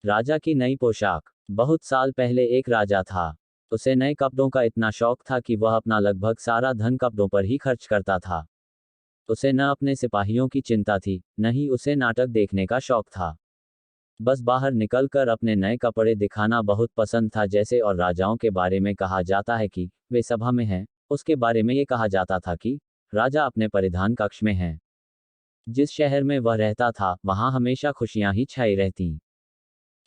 राजा की नई पोशाक। बहुत साल पहले एक राजा था। उसे नए कपड़ों का इतना शौक था कि वह अपना लगभग सारा धन कपड़ों पर ही खर्च करता था। उसे न अपने सिपाहियों की चिंता थी, न ही उसे नाटक देखने का शौक था। बस बाहर निकलकर अपने नए कपड़े दिखाना बहुत पसंद था। जैसे और राजाओं के बारे में कहा जाता है कि वे सभा में हैं, उसके बारे में ये कहा जाता था कि राजा अपने परिधान कक्ष में हैं। जिस शहर में वह रहता था, वहां हमेशा खुशियां ही छाई रहती।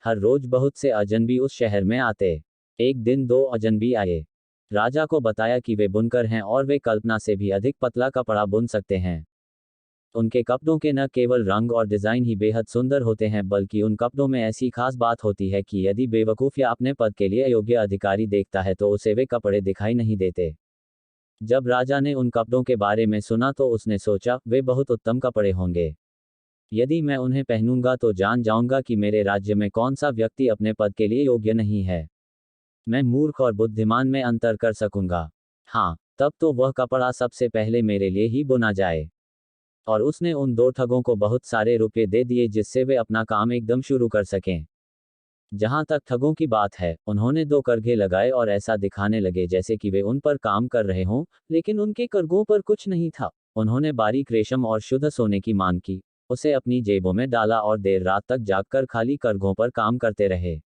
हर रोज बहुत से अजनबी उस शहर में आते। एक दिन दो अजनबी आए। राजा को बताया कि वे बुनकर हैं और वे कल्पना से भी अधिक पतला कपड़ा बुन सकते हैं। उनके कपड़ों के न केवल रंग और डिजाइन ही बेहद सुंदर होते हैं, बल्कि उन कपड़ों में ऐसी खास बात होती है कि यदि बेवकूफ या अपने पद के लिए अयोग्य अधिकारी देखता है तो उसे वे कपड़े दिखाई नहीं देते। जब राजा ने उन कपड़ों के बारे में सुना तो उसने सोचा, वे बहुत उत्तम कपड़े होंगे। यदि मैं उन्हें पहनूंगा तो जान जाऊंगा कि मेरे राज्य में कौन सा व्यक्ति अपने पद के लिए योग्य नहीं है। मैं मूर्ख और बुद्धिमान में अंतर कर सकूंगा। हाँ, तब तो वह कपड़ा सबसे पहले मेरे लिए ही बुना जाए। और उसने उन दो ठगों को बहुत सारे रुपए दे दिए जिससे वे अपना काम एकदम शुरू कर सकें। जहां तक ठगों की बात है, उन्होंने दो करघे लगाए और ऐसा दिखाने लगे जैसे कि वे उन पर काम कर रहे हों, लेकिन उनके करघों पर कुछ नहीं था। उन्होंने बारीक रेशम और शुद्ध सोने की मांग की, उसे अपनी जेबों में डाला और देर रात तक जागकर खाली करघों पर काम करते रहे।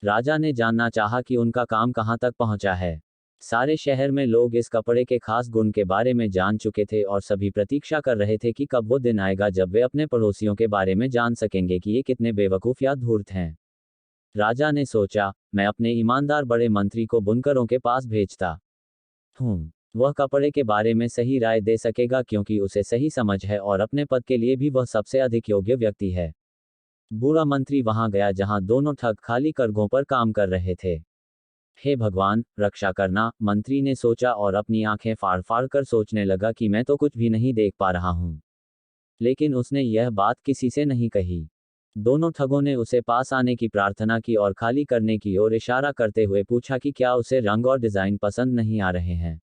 राजा ने जानना चाहा कि उनका काम कहां तक पहुंचा है। सारे शहर में लोग इस कपड़े के खास गुण के बारे में जान चुके थे और सभी प्रतीक्षा कर रहे थे कि कब वो दिन आएगा जब वे अपने पड़ोसियों के बारे में जान सकेंगे कि ये कितने बेवकूफ या धूर्त हैं। राजा ने सोचा, मैं अपने ईमानदार बड़े मंत्री को बुनकरों के पास भेजता हूँ। वह कपड़े के बारे में सही राय दे सकेगा क्योंकि उसे सही समझ है और अपने पद के लिए भी वह सबसे अधिक योग्य व्यक्ति है। बूढ़ा मंत्री वहां गया जहां दोनों ठग खाली करघों पर काम कर रहे थे। हे भगवान, रक्षा करना, मंत्री ने सोचा और अपनी आंखें फाड़ फाड़ कर सोचने लगा कि मैं तो कुछ भी नहीं देख पा रहा हूं। लेकिन उसने यह बात किसी से नहीं कही। दोनों ठगों ने उसे पास आने की प्रार्थना की और खाली करने की ओर इशारा करते हुए पूछा कि क्या उसे रंग और डिजाइन पसंद नहीं आ रहे हैं।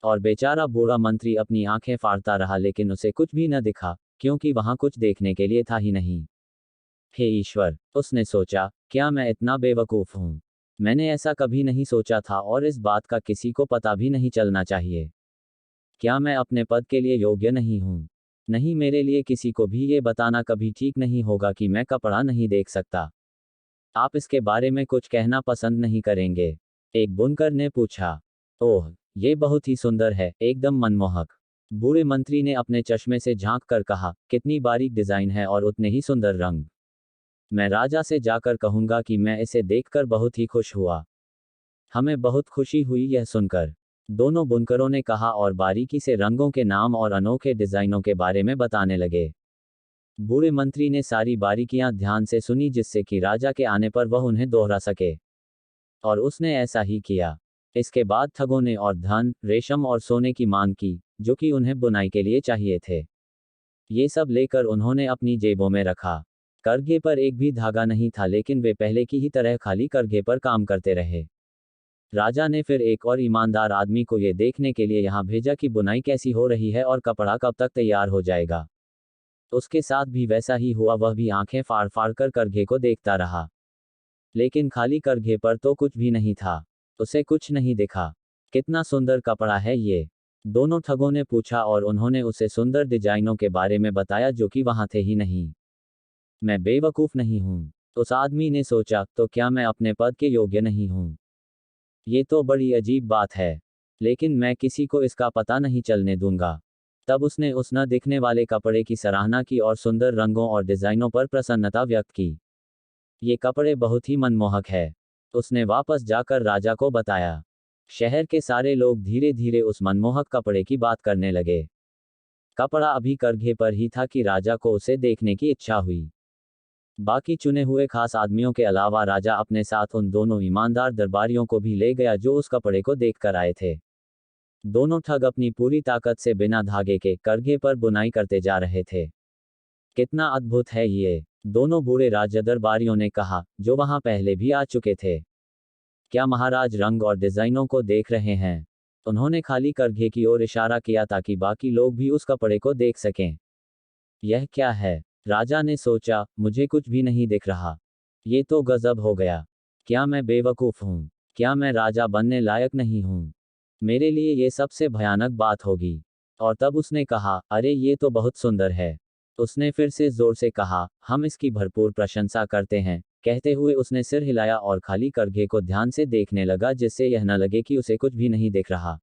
और बेचारा बूढ़ा मंत्री अपनी आंखें फाड़ता रहा लेकिन उसे कुछ भी न दिखा, क्योंकि वहां कुछ देखने के लिए था ही नहीं। हे ईश्वर, उसने सोचा, क्या मैं इतना बेवकूफ हूं। मैंने ऐसा कभी नहीं सोचा था और इस बात का किसी को पता भी नहीं चलना चाहिए। क्या मैं अपने पद के लिए योग्य नहीं हूं? नहीं, मेरे लिए किसी को भी ये बताना कभी ठीक नहीं होगा कि मैं कपड़ा नहीं देख सकता। आप इसके बारे में कुछ कहना पसंद नहीं करेंगे? एक बुनकर ने पूछा। ओह, ये बहुत ही सुंदर है, एकदम मनमोहक। बूढ़े मंत्री ने अपने चश्मे से झांक कर कहा, कितनी बारीक डिजाइन है और उतने ही सुंदर रंग। मैं राजा से जाकर कहूंगा कि मैं इसे देखकर बहुत ही खुश हुआ। हमें बहुत खुशी हुई यह सुनकर, दोनों बुनकरों ने कहा और बारीकी से रंगों के नाम और अनोखे डिजाइनों के बारे में बताने लगे। बूढ़े मंत्री ने सारी बारीकियां ध्यान से सुनी जिससे कि राजा के आने पर वह उन्हें दोहरा सके। और उसने ऐसा ही किया। इसके बाद ठगों ने और धन, रेशम और सोने की मांग की, जो कि उन्हें बुनाई के लिए चाहिए थे। ये सब लेकर उन्होंने अपनी जेबों में रखा। करघे पर एक भी धागा नहीं था लेकिन वे पहले की ही तरह खाली करघे पर काम करते रहे। राजा ने फिर एक और ईमानदार आदमी को ये देखने के लिए यहाँ भेजा कि बुनाई कैसी हो रही है और कपड़ा कब तक तैयार हो जाएगा। उसके साथ भी वैसा ही हुआ, वह भी आंखें फाड़ फाड़ कर करघे को देखता रहा। लेकिन खाली करघे पर तो कुछ भी नहीं था। उसे कुछ नहीं दिखा। कितना सुंदर कपड़ा है ये, दोनों ठगों ने पूछा और उन्होंने उसे सुंदर डिजाइनों के बारे में बताया जो कि वहां थे ही नहीं। मैं बेवकूफ नहीं हूं, उस आदमी ने सोचा, तो क्या मैं अपने पद के योग्य नहीं हूं? ये तो बड़ी अजीब बात है, लेकिन मैं किसी को इसका पता नहीं चलने दूंगा। तब उसने उस न दिखने वाले कपड़े की सराहना की और सुंदर रंगों और डिजाइनों पर प्रसन्नता व्यक्त की। ये कपड़े बहुत ही मनमोहक है, उसने वापस जाकर राजा को बताया। शहर के सारे लोग धीरे धीरे उस मनमोहक कपड़े की बात करने लगे। कपड़ा अभी करघे पर ही था कि राजा को उसे देखने की इच्छा हुई। बाकी चुने हुए खास आदमियों के अलावा राजा अपने साथ उन दोनों ईमानदार दरबारियों को भी ले गया जो उस कपड़े को देख कर आए थे। दोनों ठग अपनी पूरी ताकत से बिना धागे के करघे पर बुनाई करते जा रहे थे। कितना अद्भुत है ये, दोनों बूढ़े राजा दरबारियों ने कहा, जो वहां पहले भी आ चुके थे। क्या महाराज रंग और डिजाइनों को देख रहे हैं? उन्होंने खाली करघे की ओर इशारा किया ताकि बाकी लोग भी उस कपड़े को देख सकें। यह क्या है? राजा ने सोचा, मुझे कुछ भी नहीं दिख रहा। ये तो गजब हो गया। क्या मैं बेवकूफ़ हूँ? क्या मैं राजा बनने लायक नहीं हूँ? मेरे लिए ये सबसे भयानक बात होगी। और तब उसने कहा, अरे ये तो बहुत सुंदर है। उसने फिर से जोर से कहा, हम इसकी भरपूर प्रशंसा करते हैं। कहते हुए उसने सिर हिलाया और खाली करघे को ध्यान से देखने लगा, जिससे यह न लगे कि उसे कुछ भी नहीं दिख रहा।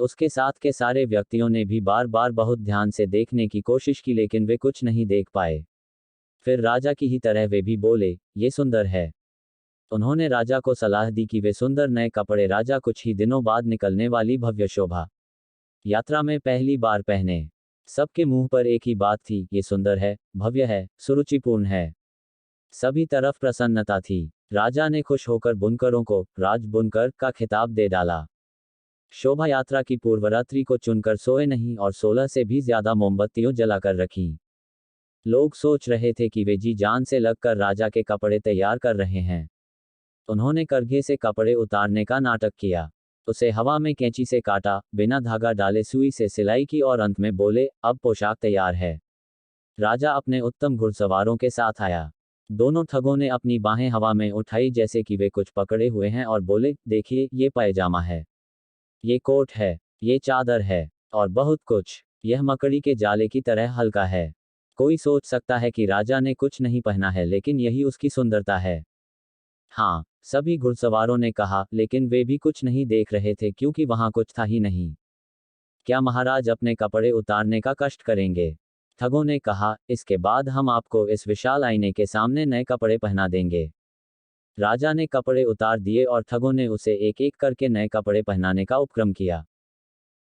उसके साथ के सारे व्यक्तियों ने भी बार बार बहुत ध्यान से देखने की कोशिश की, लेकिन वे कुछ नहीं देख पाए। फिर राजा की ही तरह वे भी बोले, ये सुंदर है। उन्होंने राजा को सलाह दी कि वे सुंदर नए कपड़े राजा कुछ ही दिनों बाद निकलने वाली भव्य शोभा यात्रा में पहली बार पहने। सबके मुंह पर एक ही बात थी, ये सुंदर है, भव्य है, सुरुचिपूर्ण है। सभी तरफ प्रसन्नता थी। राजा ने खुश होकर बुनकरों को राज बुनकर का खिताब दे डाला। शोभा यात्रा की पूर्वरात्रि को चुनकर सोए नहीं और 16 से भी ज्यादा मोमबत्तियों जलाकर रखी। लोग सोच रहे थे कि वे जी जान से लगकर राजा के कपड़े तैयार कर रहे हैं। उन्होंने करघे से कपड़े उतारने का नाटक किया। उसे हवा में कैंची से काटा, बिना धागा डाले सुई से सिलाई की और अंत में बोले, अब पोशाक तैयार है। राजा अपने उत्तम घुड़सवारों के साथ आया। दोनों ठगों ने अपनी बाहें हवा में उठाई जैसे कि वे कुछ पकड़े हुए हैं और बोले, देखिए ये पैजामा है, ये कोट है, ये चादर है, और बहुत कुछ। यह मकड़ी के जाले की तरह हल्का है। कोई सोच सकता है कि राजा ने कुछ नहीं पहना है, लेकिन यही उसकी सुंदरता है। हाँ, सभी घुड़सवारों ने कहा, लेकिन वे भी कुछ नहीं देख रहे थे क्योंकि वहां कुछ था ही नहीं। क्या महाराज अपने कपड़े उतारने का कष्ट करेंगे? ठगों ने कहा, इसके बाद हम आपको इस विशाल आईने के सामने नए कपड़े पहना देंगे। राजा ने कपड़े उतार दिए और ठगों ने उसे एक एक करके नए कपड़े पहनाने का उपक्रम किया।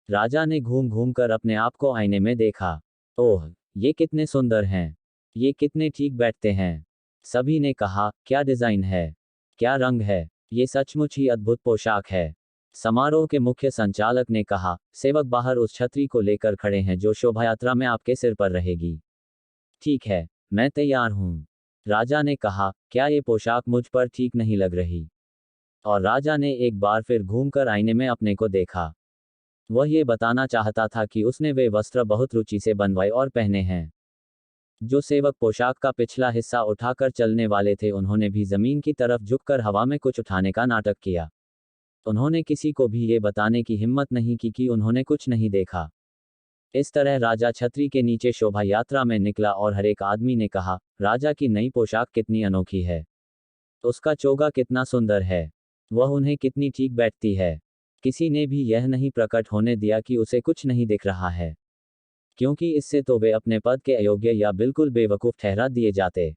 राजा ने घूम घूम कर अपने आप को आईने में देखा। ओह, ये कितने सुंदर हैं! ये कितने ठीक बैठते हैं! सभी ने कहा, क्या डिजाइन है! क्या रंग है! ये सचमुच ही अद्भुत पोशाक है। समारोह के मुख्य संचालक ने कहा, सेवक बाहर उस छतरी को लेकर खड़े हैं जो शोभायात्रा में आपके सिर पर रहेगी। ठीक है, मैं तैयार हूँ। राजा ने कहा, क्या ये पोशाक मुझ पर ठीक नहीं लग रही? और राजा ने एक बार फिर घूमकर आईने में अपने को देखा। वह ये बताना चाहता था कि उसने वे वस्त्र बहुत रुचि से बनवाए और पहने हैं। जो सेवक पोशाक का पिछला हिस्सा उठाकर चलने वाले थे, उन्होंने भी जमीन की तरफ झुककर हवा में कुछ उठाने का नाटक किया। उन्होंने किसी को भी ये बताने की हिम्मत नहीं की कि उन्होंने कुछ नहीं देखा। इस तरह राजा छतरी के नीचे शोभा यात्रा में निकला और हर एक आदमी ने कहा, राजा की नई पोशाक कितनी अनोखी है। उसका चोगा कितना सुंदर है। वह उन्हें कितनी ठीक बैठती है। किसी ने भी यह नहीं प्रकट होने दिया कि उसे कुछ नहीं दिख रहा है, क्योंकि इससे तो वे अपने पद के अयोग्य या बिल्कुल बेवकूफ ठहरा दिए जाते।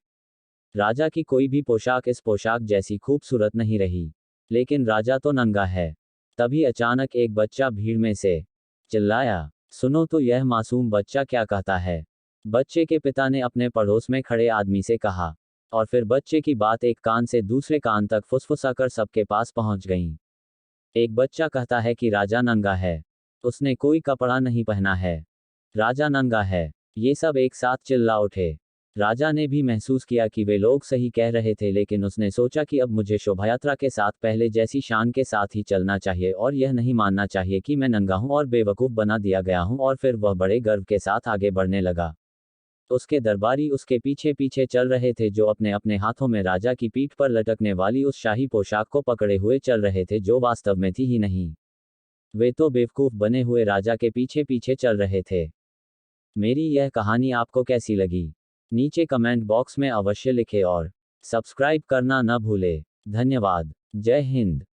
राजा की कोई भी पोशाक इस पोशाक जैसी खूबसूरत नहीं रही। लेकिन राजा तो नंगा है। तभी अचानक एक बच्चा भीड़ में से चिल्लाया, सुनो तो यह मासूम बच्चा क्या कहता है। बच्चे के पिता ने अपने पड़ोस में खड़े आदमी से कहा। और फिर बच्चे की बात एक कान से दूसरे कान तक फुसफुसाकर सबके पास पहुंच गई। एक बच्चा कहता है कि राजा नंगा है। उसने कोई कपड़ा नहीं पहना है। राजा नंगा है। ये सब एक साथ चिल्ला उठे। राजा ने भी महसूस किया कि वे लोग सही कह रहे थे, लेकिन उसने सोचा कि अब मुझे शोभायात्रा के साथ पहले जैसी शान के साथ ही चलना चाहिए और यह नहीं मानना चाहिए कि मैं नंगा हूं और बेवकूफ बना दिया गया हूं। और फिर वह बड़े गर्व के साथ आगे बढ़ने लगा। उसके दरबारी उसके पीछे पीछे चल रहे थे, जो अपने अपने हाथों में राजा की पीठ पर लटकने वाली उस शाही पोशाक को पकड़े हुए चल रहे थे, जो वास्तव में थी ही नहीं। वे तो बेवकूफ बने हुए राजा के पीछे पीछे चल रहे थे। मेरी यह कहानी आपको कैसी लगी? नीचे कमेंट बॉक्स में अवश्य लिखें और सब्सक्राइब करना न भूलें। धन्यवाद। जय हिंद।